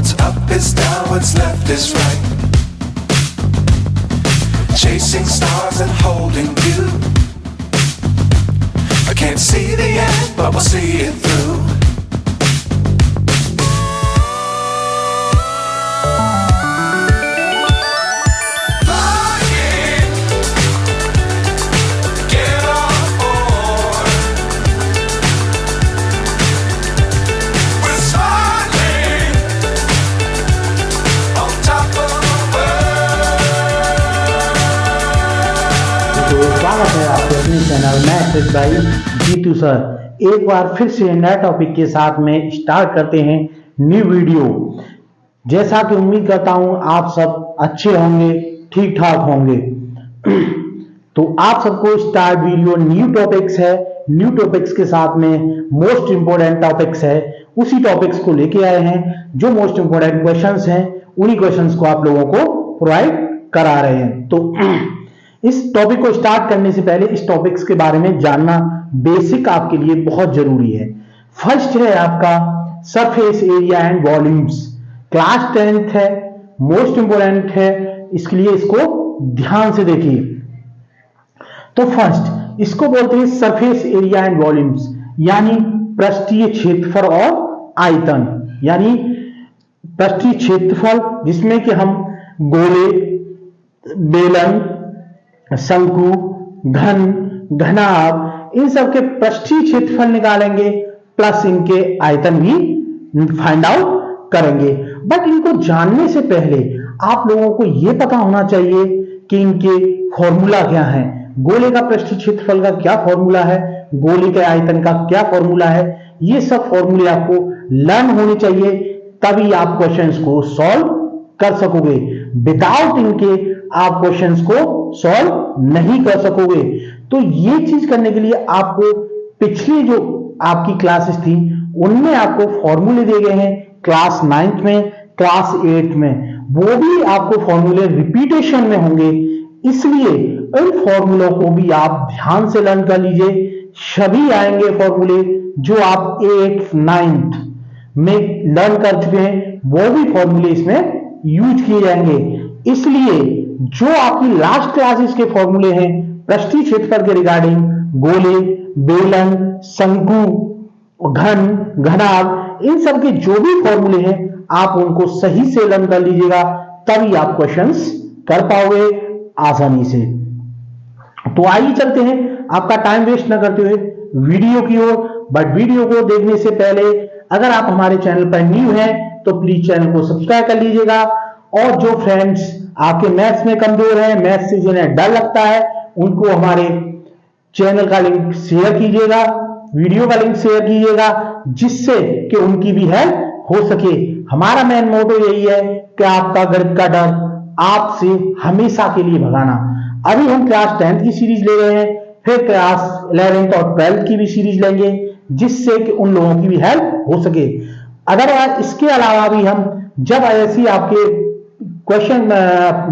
What's up is down, what's left is right. Chasing stars and holding you. I can't see the end, but we'll see it through. स्वागत है आपके अपने channel maths by Jeetu sir. एक बार फिर से नए टॉपिक के साथ में स्टार्ट करते हैं न्यू वीडियो। जैसा कि उम्मीद करता हूं आप सब अच्छे होंगे, ठीक ठाक होंगे। तो आप सबको स्टार्ट वीडियो न्यू टॉपिक्स है, न्यू टॉपिक्स के साथ में मोस्ट इंपोर्टेंट टॉपिक्स है, उसी टॉपिक्स को लेके आए हैं। जो मोस्ट इंपोर्टेंट क्वेश्चंस हैं उन्हीं क्वेश्चंस को आप लोगों को प्रोवाइड करा रहे हैं। तो इस टॉपिक को स्टार्ट करने से पहले इस टॉपिक्स के बारे में जानना बेसिक आपके लिए बहुत जरूरी है। फर्स्ट है आपका surface area and volumes. Class 10th है, मोस्ट इंपोर्टेंट है, इसके लिए इसको ध्यान से देखिए। तो फर्स्ट इसको बोलते हैं सरफेस एरिया एंड वॉल्यूम्स, यानी पृष्ठीय क्षेत्रफल और आयतन। यानी पृष्ठीय क्षेत्रफल जिसमें कि हम गोले, बेलन, शंकु, घन, घनाभ इन सब के पृष्ठीय क्षेत्रफल निकालेंगे, प्लस इनके आयतन भी फाइंड आउट करेंगे। बट इनको जानने से पहले आप लोगों को यह पता होना चाहिए कि इनके फॉर्मूला क्या है। गोले का पृष्ठीय क्षेत्रफल का क्या फॉर्मूला है, गोले के आयतन का क्या फॉर्मूला है, ये सब फॉर्मूले आपको लर्न होने चाहिए, तभी आप क्वेश्चंस को सॉल्व कर सकोगे। विदाउट इनके आप क्वेश्चंस को सॉल्व नहीं कर सकोगे। तो ये चीज करने के लिए आपको पिछली जो आपकी क्लासेस थी उनमें आपको फॉर्मूले दिए गए हैं। क्लास 9th में, क्लास 8th में, वो भी आपको फॉर्मूले रिपीटेशन में होंगे, इसलिए इन फॉर्मूलों को भी आप ध्यान से लर्न कर लीजिए। सभी आएंगे फॉर्मूले जो आप 8th 9th में लर्न कर चुके हैं, वो भी फॉर्मूले इसमें यूज किए जाएंगे। इसलिए जो आपकी लास्ट क्लासेस के फॉर्मूले हैं पृष्ठीय क्षेत्रफल के रिगार्डिंग, गोले, बेलन, शंकु, घन, घनाभ इन सब के जो भी फॉर्मूले हैं आप उनको सही से लर्न कर लीजिएगा, तभी आप क्वेश्चंस कर पाओगे आसानी से। तो आइए चलते हैं आपका टाइम वेस्ट न करते हुए वीडियो की ओर। बट वीडियो को देखने से पहले अगर आप हमारे चैनल पर न्यू हैं तो प्लीज चैनल को सब्सक्राइब कर लीजिएगा। और जो फ्रेंड्स आपके मैथ्स में कमजोर हैं, मैथ्स से जिन्हें डर लगता है, उनको हमारे चैनल का लिंक शेयर कीजिएगा, वीडियो का लिंक शेयर कीजिएगा, जिससे कि उनकी भी हेल्प हो सके। हमारा मेन मोटो यही है कि आपका गणित का डर आपसे हमेशा के लिए भगाना। अभी हम क्लास 10th की सीरीज ले रहे हैं, फिर क्लास 11th और 12th की भी सीरीज लेंगे, जिससे कि उन लोगों की भी हेल्प हो सके। अगर इसके अलावा भी हम जब ऐसी आपके क्वेश्चन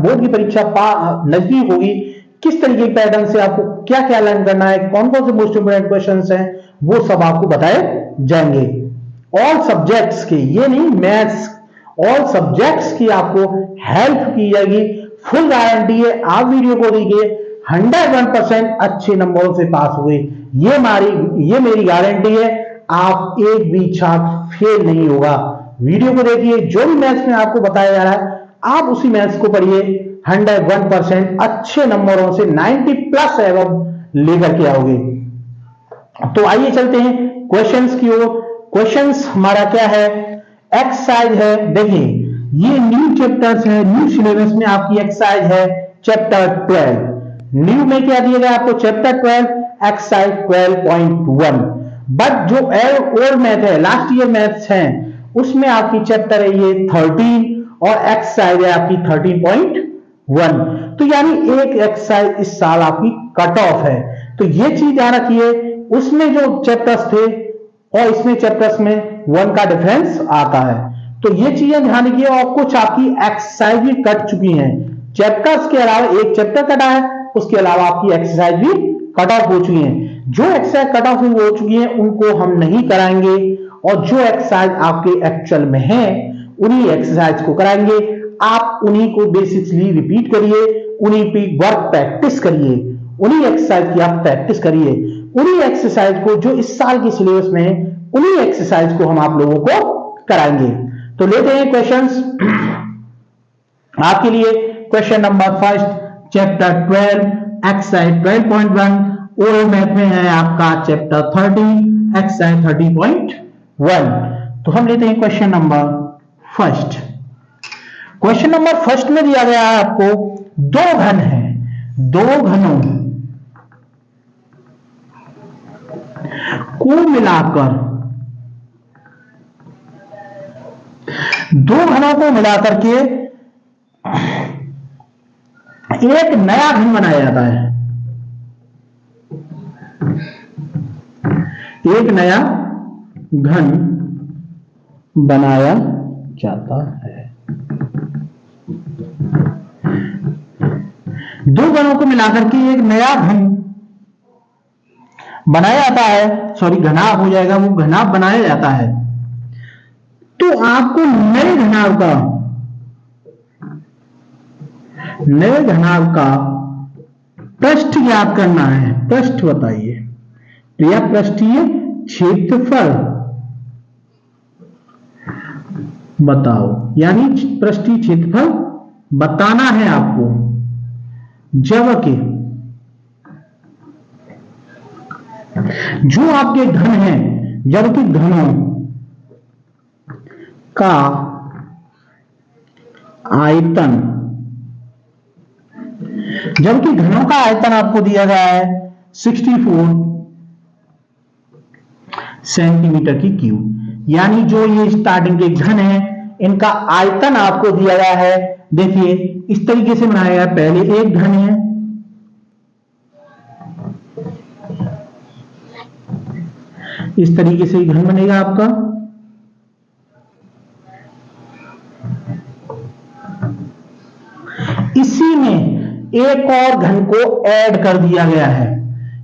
बोर्ड की परीक्षा नजदीक होगी, किस तरीके के पैटर्न से आपको क्या क्या लर्न करना है, कौन कौन से मोस्ट इंपोर्टेंट क्वेश्चंस हैं, वो सब आपको बताए जाएंगे। ऑल सब्जेक्ट्स के, ये नहीं मैथ्स, ऑल सब्जेक्ट्स की आपको हेल्प की जाएगी। फुल गारंटी है, आप वीडियो को देखिए, 101% अच्छे नंबरों से पास हुए, ये मेरी गारंटी है। आप एक भी छात्र फेल नहीं होगा। वीडियो को देखिए, जो भी मैथ्स में आपको बताया जा रहा है आप उसी मैथ्स को पढ़िए, 101% अच्छे नंबरों से 90+ एवं लेकर के आओगे। तो आइए चलते हैं क्वेश्चंस की ओर। क्वेश्चंस हमारा क्या है, एक्सरसाइज है। देखिए ये न्यू चैप्टर्स है, न्यू सिलेबस में आपकी एक्सरसाइज है चैप्टर 12। न्यू में क्या दिया गया आपको, चैप्टर 12 एक्सरसाइज 12.1। बट जो ओल्ड मैथ है, लास्ट ईयर मैथ्स है, उसमें आपकी चैप्टर है ये 13 और एक्सरसाइज है आपकी 13.1। तो यानी एक एक्सरसाइज इस साल आपकी कट ऑफ है। तो ये चीज ध्यान रखिए, उसमें जो चैप्टर्स थे और इसमें चैप्टर्स में 1 का डिफरेंस आता है। तो ये चीजें ध्यान रखिए। और कुछ आपकी एक्सरसाइज भी कट चुकी हैं, चैप्टर्स के अलावा एक चैप्टर कटा है, उसके अलावा आपकी एक्सरसाइज भी कट ऑफ हो चुकी हैं। जो एक्सरसाइज कट ऑफ हो चुकी हैं उनको हम नहीं कराएंगे, और जो एक्सरसाइज आपके एक्चुअल में है उन्हीं एक्सरसाइज को कराएंगे। आप उन्हीं को बेसिकली रिपीट करिए, उन्हीं पे वर्क प्रैक्टिस करिए, उन्हीं एक्सरसाइज की आप प्रैक्टिस करिए, उन्हीं एक्सरसाइज को जो इस साल के सिलेबस में है, उन्हीं एक्सरसाइज को हम आप लोगों को कराएंगे। तो लेते हैं क्वेश्चंस आपके लिए। Question number first, chapter 12 exercise 12.1, oral math में है आपका चैप्टर 30 एक्सरसाइज 30.1। तो हम लेते हैं question number first. Question number first में दिया गया है आपको दो घन है, दो घनों को मिलाकर, दो घनों को मिलाकर के एक नया घन बनाया जाता है, एक नया घन बनाया जाता है। दो घनों को मिलाकर के एक नया घन बनाया जाता है, सॉरी घनाभ हो जाएगा, वो घनाभ बनाया जाता है। तो आपको नए घनाभ का पृष्ठ ज्ञात करना है। पृष्ठ बताइए, तो यह पृष्ठीय क्षेत्रफल बताओ, यानी पृष्ठीय क्षेत्रफल बताना है आपको। जबकि जो आपके घन हैं, जबकि घनों का आयतन, जबकि घनों का आयतन आपको दिया गया है 64 सेंटीमीटर की क्यूब, यानी जो ये स्टार्टिंग के घन है इनका आयतन आपको दिया गया है। देखिए इस तरीके से बनाया गया, पहले एक घन है, इस तरीके से घन बनेगा आपका, इसी में एक और घन को ऐड कर दिया गया है,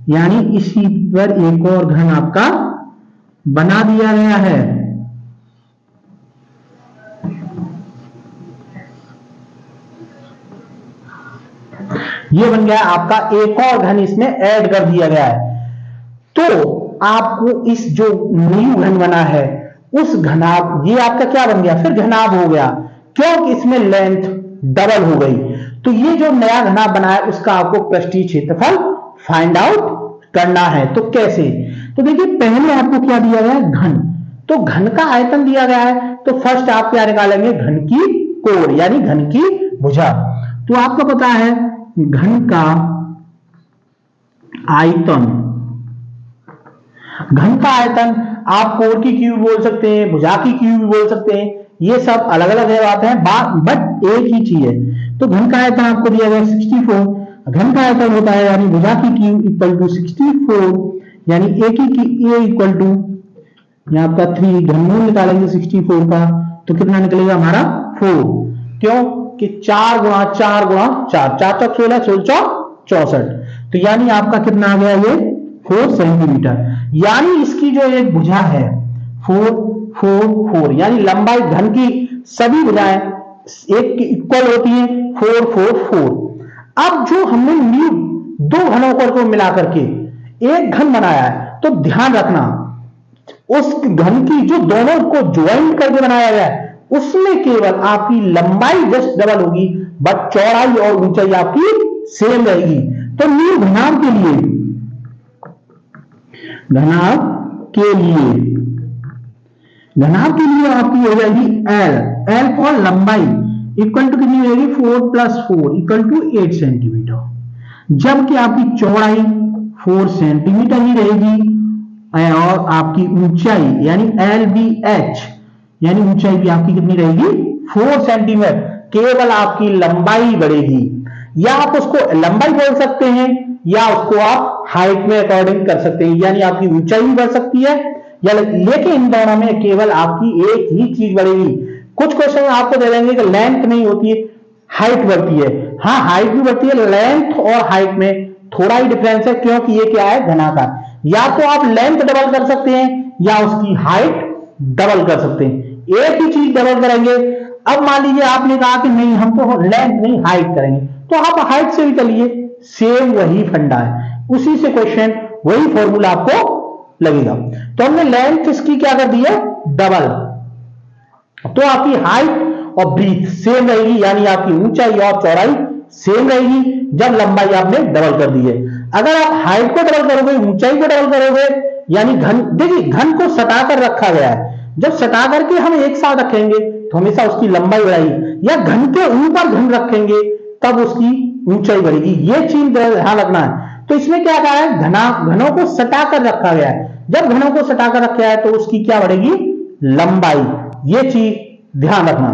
यानी इसी पर एक और घन आपका बना दिया गया है। ये बन गया आपका एक और घन, इसमें ऐड कर दिया गया है। तो आपको इस जो न्यू घन बना है उस घनाभ, ये आपका क्या बन गया, फिर घनाभ हो गया, क्योंकि इसमें लेंथ डबल हो गई। तो ये जो नया घनाभ बना है उसका आपको पृष्ठीय क्षेत्रफल फाइंड आउट करना है। तो कैसे, तो देखिए पहले आपको क्या दिया गया है, घन, तो घन का आयतन दिया गया है, तो फर्स्ट आप क्या निकालेंगे, घन की कोण, यानी घन की भुजा। तो आपको पता है घन का आयतन, घन का आयतन आप कोण की क्यूब बोल सकते हैं, भुजा की क्यूब बोल सकते हैं, ये सब अलग अलग बातें हैं, बट एक ही चीज है। तो घन का आयतन आपको दिया गया 64, घन का आयतन होता है यानी भुजा की क्यूब इक्वल टू 64, यानी एक ही की ए इक्वल टू यहाँ आपका 3, घनमूल निकालेंगे 64 का तो कितना निकलेगा हमारा 4, क्यों कि 4 गुणा 4 गुणा 4, 4 चौक 16, 16 चौक 64, तो यानी आपका कितना आ गया ये 4 सेंटीमीटर। यानी इसकी जो एक भुजा है 4 4 4, यानी लंबाई घन की सभी भुजाएं एक की इक्वल होती है 4 4 4। अब जो हमने न्यू दो घनों को मिलाकर के एक घन बनाया है, तो ध्यान रखना उस घन की जो दोनों को ज्वाइन करके बनाया गया है उसमें केवल आपकी लंबाई जस्ट डबल होगी, बट चौड़ाई और ऊंचाई आपकी सेम रहेगी। तो न्यू घनाभ के लिए, घनाभ के लिए आपकी हो जाएगी एल फॉर लंबाई इक्वल टू कितनी रहेगी 4 + 4 इक्वल टू 8 सेंटीमीटर, जबकि आपकी चौड़ाई 4 सेंटीमीटर ही रहेगी और आपकी ऊंचाई यानी LBH यानी ऊंचाई भी आपकी कितनी रहेगी 4 सेंटीमीटर, केवल आपकी लंबाई बढ़ेगी। या आप उसको लंबाई बोल सकते हैं या उसको आप हाइट में अकॉर्डिंग कर सकते हैं, यानी आपकी ऊंचाई भी बढ़ सकती है या, लेकिन इन दोनों में केवल आपकी एक ही चीज बढ़ेगी। कुछ क्वेश्चन आपको दे देंगे कि लेंथ नहीं होती है, हाइट बढ़ती है। हाँ हाइट भी बढ़ती है, लेंथ और हाइट में थोड़ा ही डिफरेंस है, क्योंकि ये क्या है घनाकार। या तो आप लेंथ डबल कर सकते हैं या उसकी हाइट डबल कर सकते हैं। एक ही चीज डबल करेंगे। अब मान लीजिए आपने कहा कि नहीं हमको लेंथ नहीं हाइट करेंगे, तो आप हाइट से भी करिए, सेम वही फंडा है, उसी से क्वेश्चन वही फॉर्मूला आपको लगेगा। तो हमने लेंथ इसकी क्या कर दी है, डबल, तो आपकी हाइट और ब्रीथ सेम रहेगी, यानी आपकी ऊंचाई और चौड़ाई सेम रहेगी जब लंबाई आपने डबल कर दी है। अगर आप हाइट को डबल करोगे, ऊंचाई को डबल करोगे, यानी घन, देखिए घन को सटा कर रखा गया है, जब सटा करके हम एक साथ रखेंगे तो हमेशा उसकी लंबाई बढ़ेगी, या घन के ऊपर घन रखेंगे तब उसकी ऊंचाई बढ़ेगी। ये चीज ध्यान रखना है। तो इसमें क्या कहा है, घनों को सटा कर रखा गया है, जब घनों को सटा कर रखा है तो उसकी क्या बढ़ेगी, लंबाई। ये चीज ध्यान रखना।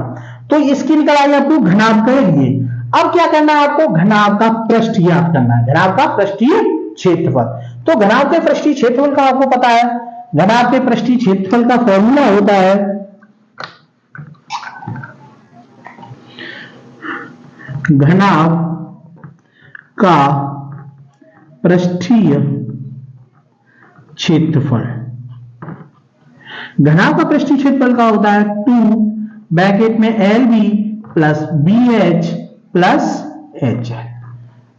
तो इसकी निकल आई आपको घनाभ का लिए। अब क्या करना है आपको, घनाभ का पृष्ठ ज्ञात करना है, घनाभ का पृष्ठीय क्षेत्रफल। तो घनाभ के पृष्ठीय क्षेत्रफल का आपको पता है, घनाभ के पृष्ठीय क्षेत्रफल का फॉर्मूला होता है घनाभ का पृष्ठीय क्षेत्रफल। घनाभ का पृष्ठीय क्षेत्रफल का होता है 2 ब्रैकेट में LB plus BH plus HL,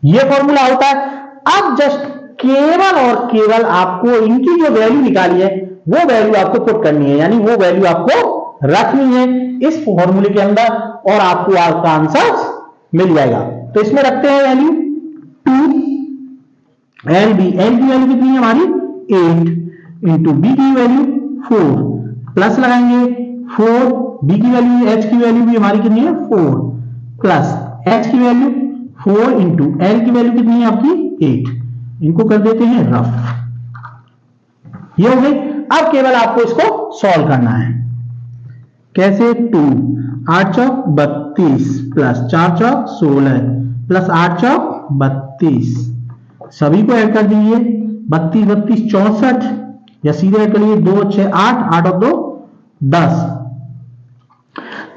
ये फॉर्मूला होता है। अब जस्ट केवल और केवल आपको इनकी जो वैल्यू निकाली है वो वैल्यू आपको पुट करनी है, यानी वो वैल्यू आपको रखनी है इस फॉर्मूले के अंदर और आपको आपका आंसर मिल जाएगा। तो इसमें रखते हैं वैल्यू 2 LB, L की वैल्यू कितनी है हमारी 8 इंटू B की वैल्यू 4 प्लस लगाएंगे 4, B की वैल्यू, H की वैल्यू भी हमारी कितनी है 4 प्लस H की वैल्यू 4 इंटू L की वैल्यू कितनी है आपकी 8, इनको कर देते हैं रफ, ये हो गई। अब केवल आपको इसको सॉल्व करना है। कैसे, 2 8 चौक 32 प्लस 4 चौक 16 प्लस 8 चौक 32, सभी को ऐड कर दीजिए, 32 32 64, या सीधे ऐड कर लीजिए 2 6 8 8 और 2 10,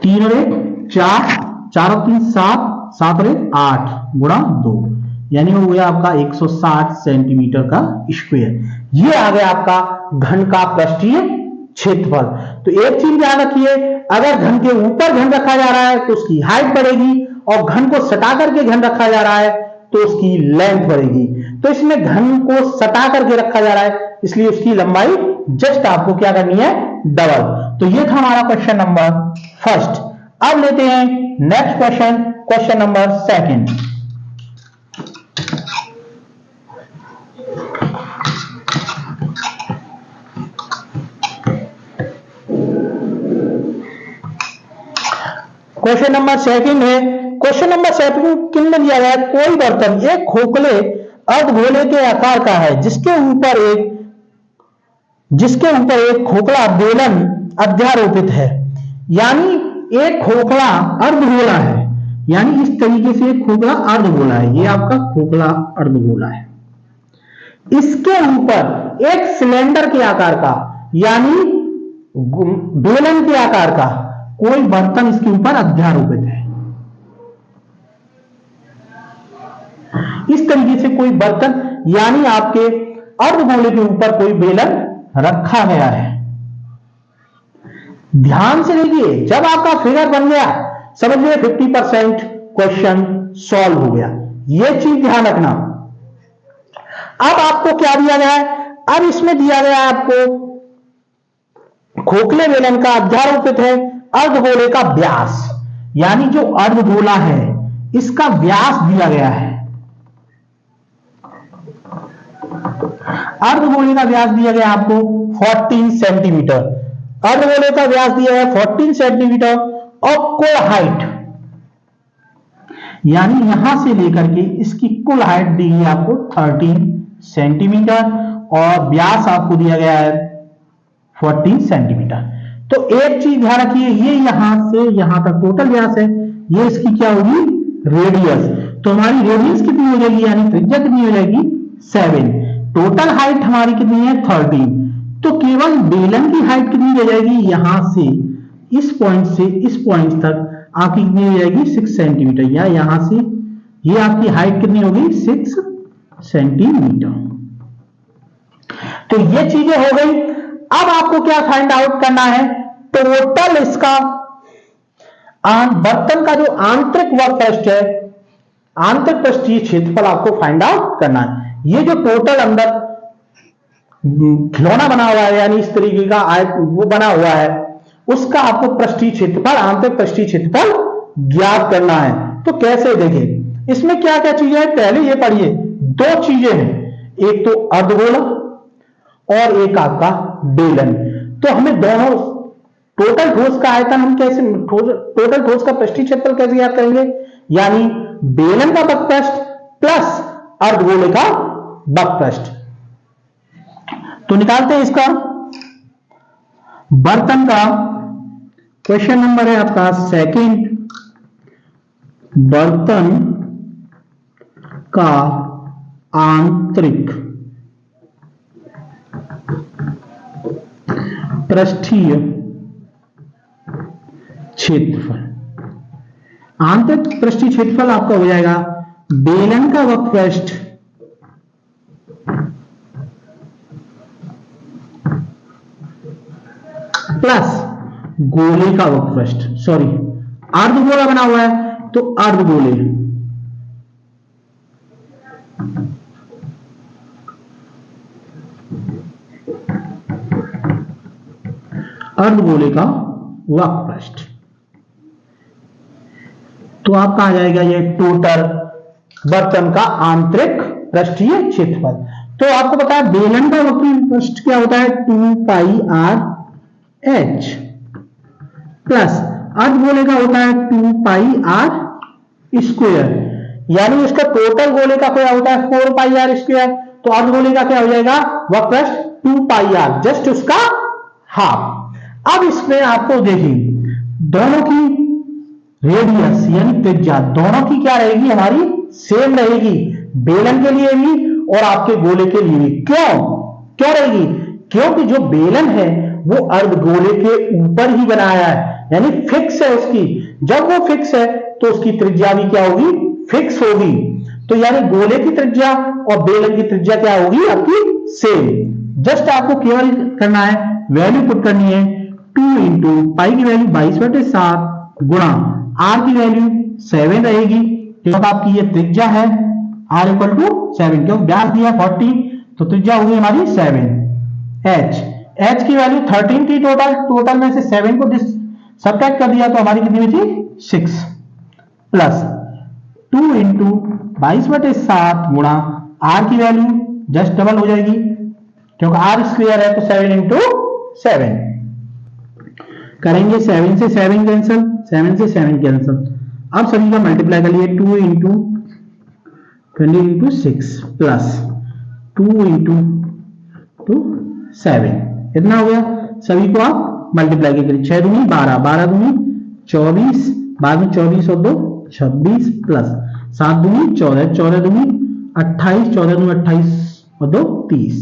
3 और 1 4, 4 और 3 7, 7 और 1 8 गुणा 2, यानी हो गया आपका 160 सेंटीमीटर का स्क्वायर। ये आ गया आपका घन का पृष्ठीय क्षेत्रफल। तो एक चीज ध्यान रखिए, अगर घन के ऊपर घन रखा जा रहा है तो उसकी हाइट बढ़ेगी, और घन को सटा करके घन रखा जा रहा है तो उसकी लेंथ बढ़ेगी। तो इसमें घन को सटा करके रखा जा रहा है, इसलिए उसकी लंबाई जस्ट आपको क्या करनी है, डबल। तो ये था हमारा क्वेश्चन नंबर फर्स्ट। अब लेते हैं next question, question number second. Question number second है। क्वेश्चन नंबर सेकंड किन में दिया गया है, कोई बर्तन एक खोखले अर्धगोले के आकार का है जिसके ऊपर एक खोखला बेलन अध्यारोपित है, यानी एक खोखला अर्धगोला है, यानी इस तरीके से एक खोखला अर्धगोला है, ये आपका खोखला अर्धगोला है। इसके ऊपर एक सिलेंडर के आकार का, यानी बेलन के आकार का कोई बर्तन इसके ऊपर अध्यारोपित है। इस तरीके से कोई बर्तन, यानी आपके अर्धगोले के ऊपर कोई बेलन रखा गया है। ध्यान से देखिए, जब आपका फिगर बन गया समझ लीजिए 50% क्वेश्चन सॉल्व हो गया, यह चीज ध्यान रखना। अब आपको क्या दिया गया है, अब इसमें दिया गया है आपको खोखले बेलन का अध्यारोपित है अर्धगोले का व्यास, यानी जो अर्धगोला है इसका व्यास दिया गया है, अर्धगोले का व्यास दिया गया आपको 14 सेंटीमीटर, अर्धगोले का व्यास दिया है 14 सेंटीमीटर, और कुल हाइट, यानी यहां से लेकर के इसकी कुल हाइट दी है आपको 13 सेंटीमीटर, और व्यास आपको दिया गया है 14 सेंटीमीटर। तो एक चीज ध्यान रखिए, ये यहां से यहां तक टोटल व्यास है, ये इसकी क्या होगी, रेडियस। तो हमारी रेडियस कितनी हो जाएगी, यानी त्रिज्या कितनी हो जाएगी 7, टोटल हाइट हमारी कितनी है 13। तो केवल बेलन की हाइट कितनी रह जाएगी, यहां से इस पॉइंट तक आपकी कितनी हो जाएगी 6 सेंटीमीटर, या यहां से ये आपकी हाइट कितनी होगी 6 सेंटीमीटर। तो ये चीजें हो गई। अब आपको क्या फाइंड आउट करना है, टोटल इसका बर्तन का जो आंतरिक वर्क पृष्ठ है, आंतरिक पृष्ठीय क्षेत्रफल आपको फाइंड आउट करना है। ये जो टोटल अंदर खिलौना बना हुआ है, यानी इस तरीके का आयत वो बना हुआ है, उसका आपको पृष्ठीय क्षेत्रफल, आंतरिक पृष्ठीय क्षेत्रफल ज्ञात करना है। तो कैसे देखें, इसमें क्या क्या चीजें हैं, पहले ये पढ़िए, दो चीजें हैं, एक तो अर्धगोला और एक आपका बेलन। तो हमें दोनों टोटल ठोस का आयतन हम कैसे, टोटल ठोस का पृष्ठीय क्षेत्रफल कैसे ज्ञात करेंगे, यानी बेलन का वक्रपृष्ठ प्लस अर्धगोले का वक्रपृष्ठ। तो निकालते हैं इसका बर्तन का, क्वेश्चन नंबर है आपका सेकंड, बर्तन का आंतरिक पृष्ठीय क्षेत्रफल। आंतरिक पृष्ठीय क्षेत्रफल आपका हो जाएगा बेलन का वक्रपृष्ठ प्लस गोले का वक्रपृष्ठ, सॉरी अर्धगोला बना हुआ है तो अर्धगोले, अर्धगोले का वक्रपृष्ठ। तो आपका आ जाएगा ये टोटल बर्तन का आंतरिक पृष्ठीय क्षेत्रफल। तो आपको पता है बेलन का वक्रपृष्ठ क्या होता है, 2 पाई आर एच, प्लस अर्धगोले का होता है 2 पाई आर स्क्वायर, यानी इसका टोटल गोले का क्या होता है 4 पाई आर स्क्वायर। तो अर्धगोले का क्या हो जाएगा वक्रपृष्ठ 2 पाई आर, जस्ट उसका हाफ। अब इसमें आपको देखिए दोनों की रेडियस यानी त्रिज्या दोनों की क्या रहेगी, हमारी सेम रहेगी, बेलन के लिए भी और आपके गोले के लिए भी। क्यों रहेगी, क्योंकि जो बेलन है वो अर्धगोले के ऊपर ही बनाया है, यानी फिक्स है उसकी। जब वो फिक्स है तो उसकी त्रिज्या भी क्या होगी, फिक्स होगी। तो यानी गोले की त्रिज्या और बेलन की त्रिज्या क्या होगी, आपकी सेम। जस्ट आपको केवल करना है, वैल्यू पुट करनी है, 2 इंटू पाई की वैल्यू 22/7 गुणा आर की वैल्यू 7 रहेगी। तो आपकी ये त्रिज्या है आर इक्वल टू 7, क्योंकि व्यास दिया 40 तो त्रिज्या होगी हमारी 7। एच की वैल्यू 13 थी टोटल में से 7 को सब्ट्रैक्ट कर दिया तो हमारी कितनी थी 6, प्लस 2 इंटू 22/7 गुणा आर की वैल्यू जस्ट डबल हो जाएगी, क्योंकि आर स्क्वायर है तो 7 इंटू 7 करेंगे, 7 से 7 कैंसिल, 7 से 7 कैंसिल। अब सभी का मल्टीप्लाई कर लिए, 2 इंटू 20 इंटू 6 प्लस 2 इंटू 7, कितना हो गया, सभी को आप मल्टीप्लाई करिए, 6 दूनी 12, 12 दूनी 24, बाद में 24 और 2 26 प्लस 7 दूनी 14, 14 दूनी 28, 14 दूनी 28 और 2 30,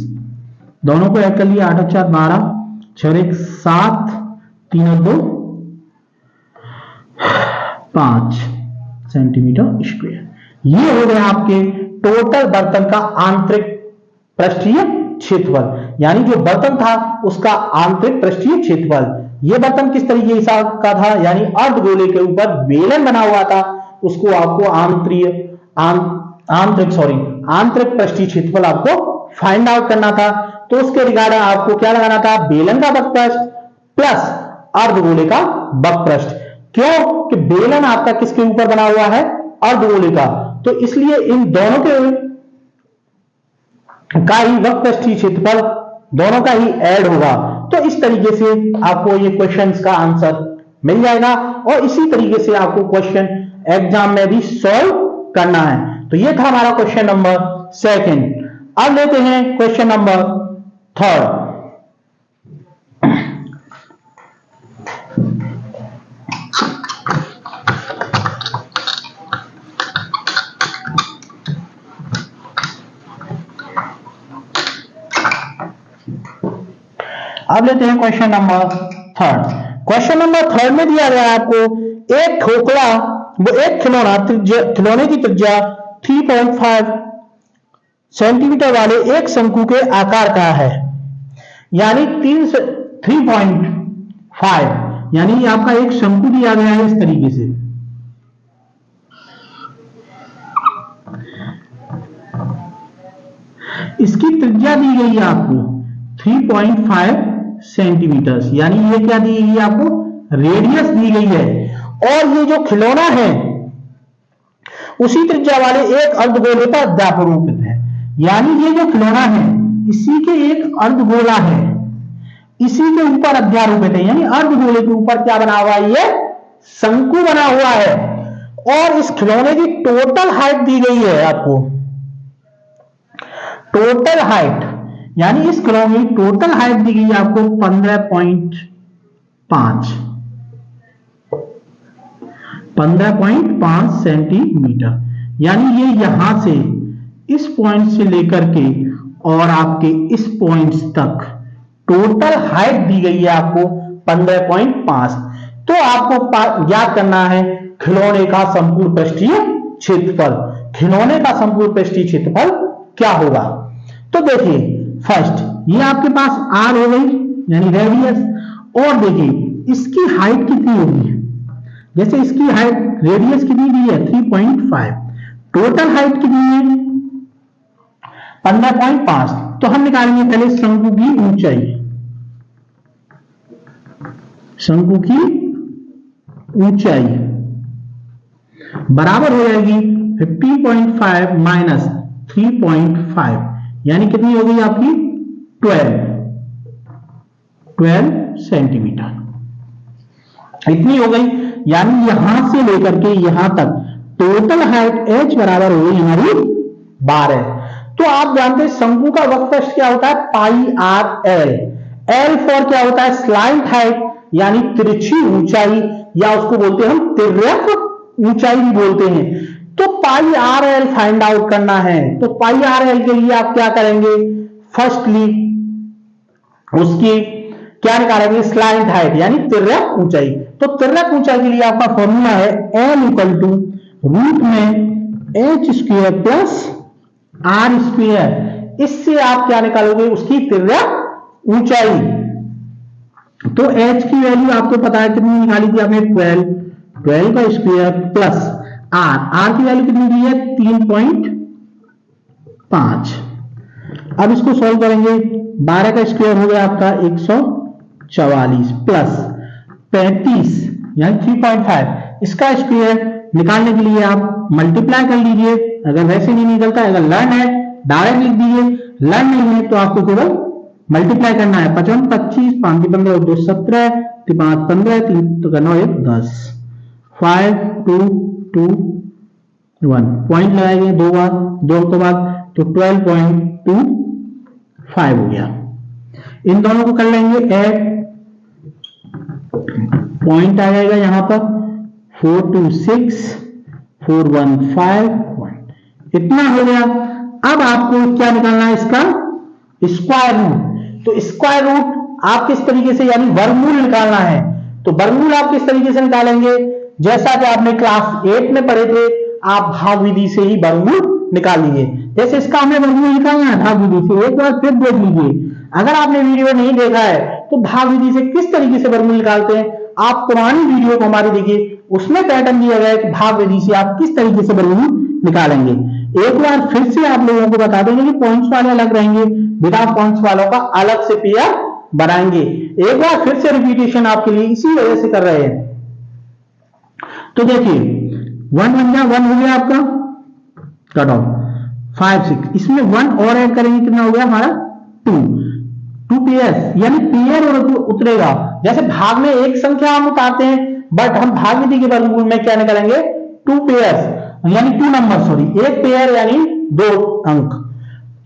दोनों को ऐड कर लिया, 8 और 4 12, 6 और 1 7, 3 और 2 5 सेंटीमीटर स्क्वायर। ये हो गया आपके टोटल बर्तन का आंतरिक पृष्ठीय क्षेत्रफल, यानी जो बर्तन था उसका आंतरिक पृष्ठीय क्षेत्रफल। ये बर्तन किस तरीके का था, यानी अर्धगोले के ऊपर बेलन बना हुआ था, उसको आपको आंतरिक पृष्ठीय क्षेत्रफल आपको फाइंड आउट करना था। तो उसके रिगार्डिंग आपको क्या लगाना था, बेलन का वक्रपृष्ठ प्लस अर्धगोले का वक्रपृष्ठ। क्यों कि बेलन आपका किसके ऊपर बना हुआ है, अर्धगोले का, तो इसलिए इन दोनों के का ही वक्रपृष्ठीय क्षेत्रफल दोनों का ही ऐड होगा। तो इस तरीके से आपको ये क्वेश्चंस का आंसर मिल जाएगा और इसी तरीके से आपको क्वेश्चन एग्जाम में भी सॉल्व करना है। तो ये था हमारा क्वेश्चन नंबर 2। अब लेते हैं क्वेश्चन नंबर 3। अब लेते हैं क्वेश्चन नंबर 3। क्वेश्चन नंबर 3 में दिया गया है आपको एक ठोकला, वो एक खिलौने की त्रिज्या 3.5 सेंटीमीटर वाले एक शंकु के आकार का है। यानी 3.5, यानी आपका एक शंकु दिया गया है इस तरीके से। इसकी त्रिज्या दी गई है आपको 3.5 सेंटीमीटर, यानी ये क्या दी गई है आपको, रेडियस दी गई है। और ये जो खिलौना है उसी त्रिज्या वाले एक अर्धगोले पर अध्यारोपित है, यानी ये जो खिलौना है इसी के एक अर्धगोला है, इसी के ऊपर अध्यारोपित है, यानी अर्धगोले के ऊपर क्या बना हुआ है, ये शंकु बना हुआ है। और इस खिलौने की टोटल हाइट दी गई है आपको, टोटल हाइट, यानी इस खिलौने की टोटल हाइट दी गई है आपको 15.5 सेंटीमीटर, यानी ये यहां से इस पॉइंट से लेकर के और आपके इस पॉइंट्स तक टोटल हाइट दी गई है आपको 15.5। तो आपको याद करना है खिलौने का संपूर्ण पृष्ठीय क्षेत्रफल। खिलौने का संपूर्ण पृष्ठीय क्षेत्रफल क्या होगा, तो देखिए फर्स्ट ये आपके पास आर हो गई यानी रेडियस, और देखिए इसकी हाइट कितनी होगी, जैसे इसकी हाइट रेडियस कितनी दी है 3.5, टोटल हाइट कितनी है 15.5। तो हम निकालेंगे पहले शंकु की ऊंचाई, शंकु की ऊंचाई बराबर हो जाएगी 15.5 माइनस 3.5, यानी कितनी हो गई आपकी 12 सेंटीमीटर, इतनी हो गई। यानी यहां से लेकर के यहां तक टोटल हाइट h बराबर हो गई हमारी 12। तो आप जानते हैं शंकु का वक्रपृष्ठ क्या होता है, पाई आर एल। एल फॉर क्या होता है, स्लाइंट हाइट यानी तिरछी ऊंचाई, या उसको बोलते हैं हम तिर्यक ऊंचाई भी बोलते हैं। तो पाई आर एल फाइंड आउट करना है, तो पाई आर एल के लिए आप क्या करेंगे, फर्स्टली उसकी क्या निकालेंगे, स्लाइंट हाइट यानी तिर्यक ऊंचाई। तो तिर्यक ऊंचाई के लिए आपका फॉर्मूला है एल इक्वल टू रूट में H square plus R square. इससे आप क्या निकालोगे, उसकी तिर्यक ऊंचाई। तो h की वैल्यू आपको पता है कितनी निकाली थी आपने, 12 का स्क्वायर प्लस r की वैल्यू कितनी दी है 3.5। अब इसको सॉल्व करेंगे, 12 का स्क्वायर हो गया आपका 144 प्लस 35 यानी 3.5, इसका स्क्वायर निकालने के लिए आप मल्टीप्लाई कर लीजिए, अगर वैसे नहीं निकलता, अगर लर्न है डायरेक्ट लिख दीजिए, लर्न नहीं है तो आपको केवल मल्टीप्लाई करना है। 55 25 5 15 2 17 5 15 3 तो करना 1 10 5 2 2 1 पॉइंट लगाएंगे दो बार, दो के बाद तो 12.25 हो गया। इन दोनों को कर लेंगे ऐड, पॉइंट आ जाएगा यहां पर 426 415 इतना हो गया। अब आपको क्या निकालना है, इसका स्क्वायर रूट। तो स्क्वायर रूट आप किस तरीके से, यानी वर्गमूल निकालना है। तो वर्गमूल आप किस तरीके से निकालेंगे, जैसा कि आपने क्लास 8 में पढ़े थे, आप भाग विधि से ही वर्गमूल निकाल लीजिए। जैसे इसका हमें वर्गमूल निकालना है भाग विधि से, एक बार फिर देख लीजिए। अगर आपने वीडियो नहीं देखा है तो भाग विधि से किस तरीके से वर्गमूल निकालते हैं, आप पुरानी वीडियो को हमारी देखिए, उसमें पैटर्न दिया गया है कि भाग विधि से आप किस तरीके से वर्गमूल निकालेंगे। एक बार फिर से आप लोगों को बता देंगे कि पॉइंट्स वाले अलग रहेंगे, विदाउट पॉइंट्स वालों का अलग से पेयर बनाएंगे। एक बार फिर से रिपीटेशन आपके लिए इसी वजह से कर रहे हैं। तो देखिए 1 बन गया, 1 हो गया आपका कट ऑफ 5 6, इसमें 1 और ऐड करेंगे, कितना हो गया हमारा 2 पेयर, यानी पेयर और उतरेगा। जैसे भाग में एक संख्या हम उतारते हैं, बट हम भाग विधि के वर्गमूल में क्या निकालेंगे 2 पेयर यानी 2 नंबर, सॉरी 1 पेयर यानी 2 अंक।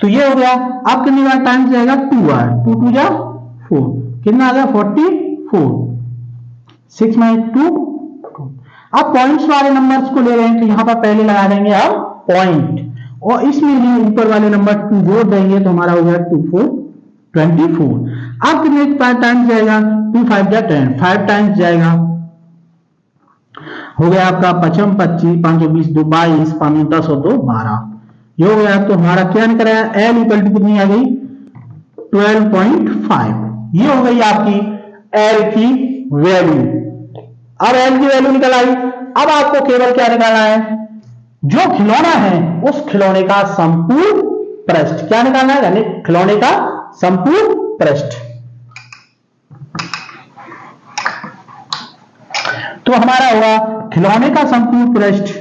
तो ये हो गया। अब कितनी बार टाइम्स जाएगा 2 बार, 2 2 जा 4, कितना आ गया 44, 6 में 2। अब पॉइंट्स वाले नंबर्स को ले रहे हैं तो यहां पर पहले लगा देंगे आप पॉइंट, और इसमें भी ऊपर वाले नंबर 2 जोड़ देंगे तो हमारा हो गया 2 4 24। अब कितने टाइम्स जाएगा 2 5 जा 10, 5 टाइम्स जाएगा, हो गया आपका 55 25 5 20 2 22 5 10 और 2 12, ये हो गया। तो हमारा क्या निकल आया, एल इक्वल टू कितनी आ गई 12.5। ये हो गई आपकी एल की वैल्यू। अब एल की वैल्यू निकल आई। अब आपको केवल क्या निकालना है, जो खिलौना है उस खिलौने का संपूर्ण पृष्ठ। क्या निकालना है, यानी खिलौने का संपूर्ण पृष्ठ। तो हमारा होगा खिलौने का संपूर्ण पृष्ठ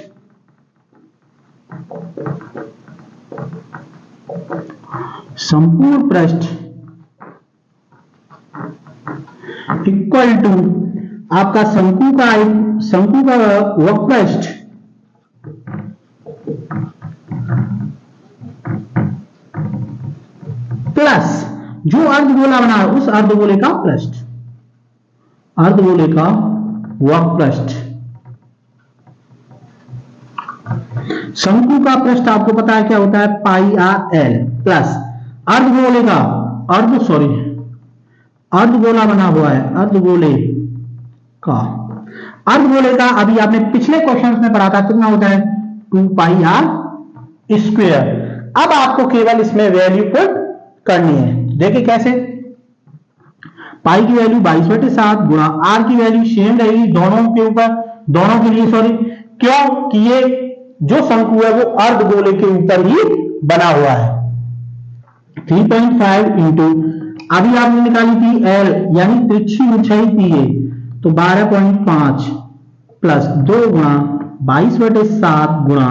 इक्वल टू आपका शंकु का वक्रपृष्ठ प्लस जो अर्धगोला बना है उस अर्धगोले का पृष्ठ, अर्धगोले का वक्रपृष्ठ। शंकु का पृष्ठ आपको पता है क्या होता है, पाई आर एल, प्लस अर्धगोले का अर्धगोला बना हुआ है, अर्धगोले का अभी आपने पिछले क्वेश्चंस में पढ़ा था कितना होता है, 2 पाई आर स्क्वायर। अब आपको केवल इसमें वैल्यू पुट करनी है। देखिए कैसे, पाई की वैल्यू 22/7 गुणा आर की वैल्यू सेम रहेगी दोनों के लिए सॉरी, क्यों कि ये जो शंकु है वो अर्धगोले के ऊपर ही बना हुआ है। 3.5 इंटू अभी आपने निकाली थी एल यानी तिरछी ऊंचाई थी ये, तो 12.5 प्लस 2 गुणा 22/7 गुणा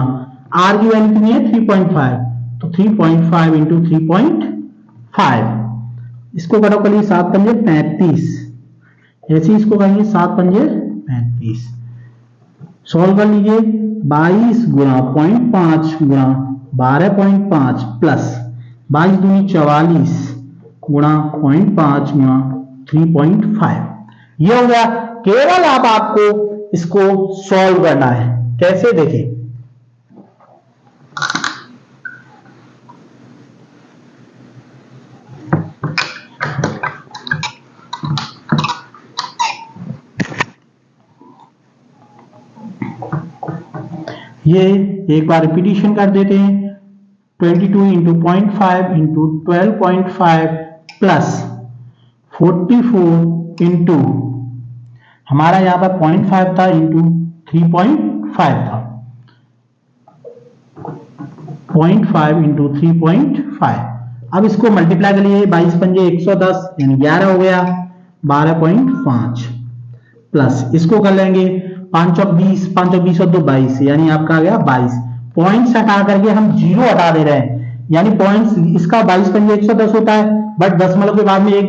आर की वैल्यू कितनी है 3.5, तो 3.5 इंटू 3.5। इसको कटो करिए 7 पंजे 35, ऐसे इसको करेंगे 7 पंजे 35। सॉल्व कर लीजिए 22 गुणा 0.5 गुणा 12.5 प्लस 22 दूनी 44 गुणा 0.5 गुणा 3.5। ये हो गया। केवल आपको इसको सॉल्व करना है। कैसे, देखें ये एक बार रिपीटिशन कर देते हैं। 22 इंटू 0.5 इंटू 12.5 प्लस 44 इंटू हमारा यहां पर 0.5 था इंटू 3.5 था, 0.5 इंटू 3.5। अब इसको मल्टीप्लाई कर लिए 22 पंजे 110 यानी 11 हो गया 12.5 प्लस इसको कर लेंगे 5 और 20 और 2 22 यानी आपका आ गया 22। पॉइंट्स हटा करके हम जीरो हटा दे रहे हैं, यानी पॉइंट्स इसका 22 पंजे 110 होता है, बट दशमलव के बाद में एक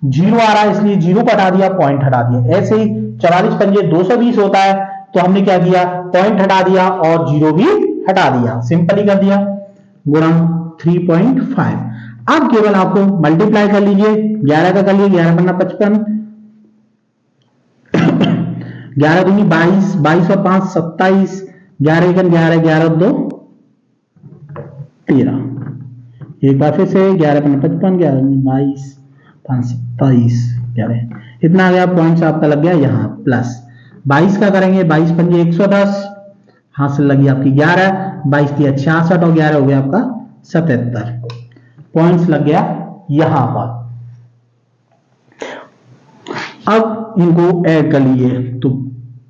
जीरो आ रहा है इसलिए जीरो को हटा दिया, पॉइंट हटा दिया। ऐसे ही 44 पंजे 220 होता है, तो हमने क्या किया, पॉइंट हटा दिया और जीरो भी हटा दिया, सिंपली कर दिया, गुणा 3.5। अब केवल आपको मल्टीप्लाई कर लीजिए, 11 का कर लिए 11 पन्ना 55, 11 दूनी 22, 22 और 5 27, 11 1 11, 11 2 13। एक बार फिर से 11 पन्ना 55, 11 22, 5 27, 11 इतना आ गया। पॉइंट आपका लग गया यहाँ प्लस 22 का करेंगे 22 पंजे 110, हासिल लगी आपकी 11, 22 दिया 66 और 11 हो गया आपका 77। पॉइंट्स लग गया यहां पर। अब इनको ऐड कर लीजिए तो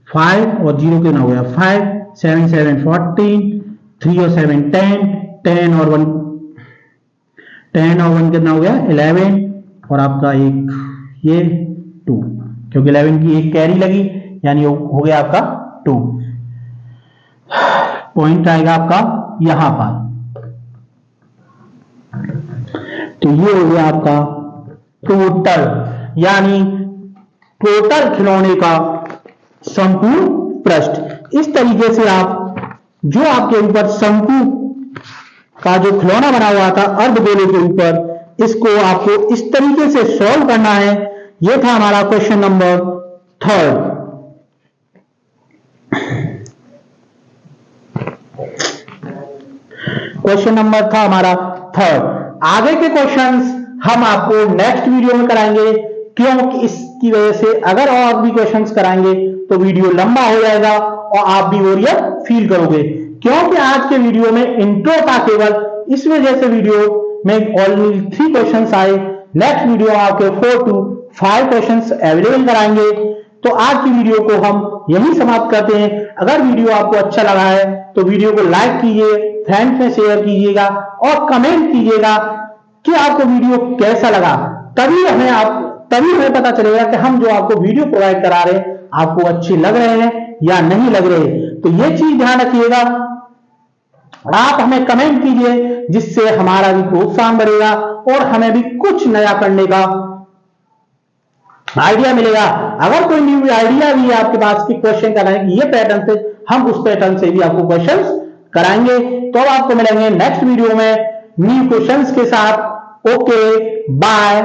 5 और 0 कितना हो गया 5, 7 7 14, 3 और 7 10, 10 और 1 कितना हो गया 11 और आपका एक ये 2, क्योंकि 11 की एक कैरी लगी यानी हो गया आपका 2। पॉइंट आएगा आपका यहां पर। तो ये हो गया आपका टोटल, यानी टोटल खिलौने का संपूर्ण पृष्ठ। इस तरीके से आप जो आपके ऊपर शंकु का जो खिलौना बना हुआ था अर्धगोले के ऊपर, इसको आपको इस तरीके से सॉल्व करना है। यह था हमारा क्वेश्चन नंबर 3। क्वेश्चन नंबर था हमारा 3। आगे के क्वेश्चंस हम आपको नेक्स्ट वीडियो में कराएंगे, क्योंकि इसकी वजह से अगर और भी क्वेश्चंस कराएंगे तो वीडियो लंबा हो जाएगा और आप भी बोरियत फील करोगे, क्योंकि आज के वीडियो में इंट्रो था केवल, इस वजह से वीडियो में ओनली 3 क्वेश्चंस आए, नेक्स्ट वीडियो में आपके 4 to 5 क्वेश्चंस अवेलेबल कराएंगे। तो आज की वीडियो को हम यही समाप्त करते हैं। अगर वीडियो आपको अच्छा लगा है तो वीडियो को लाइक कीजिए, फ्रेंड्स में शेयर कीजिएगा और कमेंट कीजिएगा कि आपको वीडियो कैसा लगा। तभी हमें पता चलेगा कि हम जो आपको वीडियो प्रोवाइड करा रहे हैं आपको अच्छे लग रहे हैं या नहीं लग रहे। तो ये चीज ध्यान रखिएगा, आप हमें कमेंट कीजिए जिससे हमारा भी प्रोत्साहन बढ़ेगा और हमें भी कुछ नया करने का आइडिया मिलेगा। अगर कोई न्यू आइडिया भी है आपके पास कि क्वेश्चन कराएं कि ये पैटर्न से, हम उस पैटर्न से भी आपको क्वेश्चंस कराएंगे। तो अब आपको मिलेंगे नेक्स्ट वीडियो में न्यू क्वेश्चंस के साथ। Okay, bye.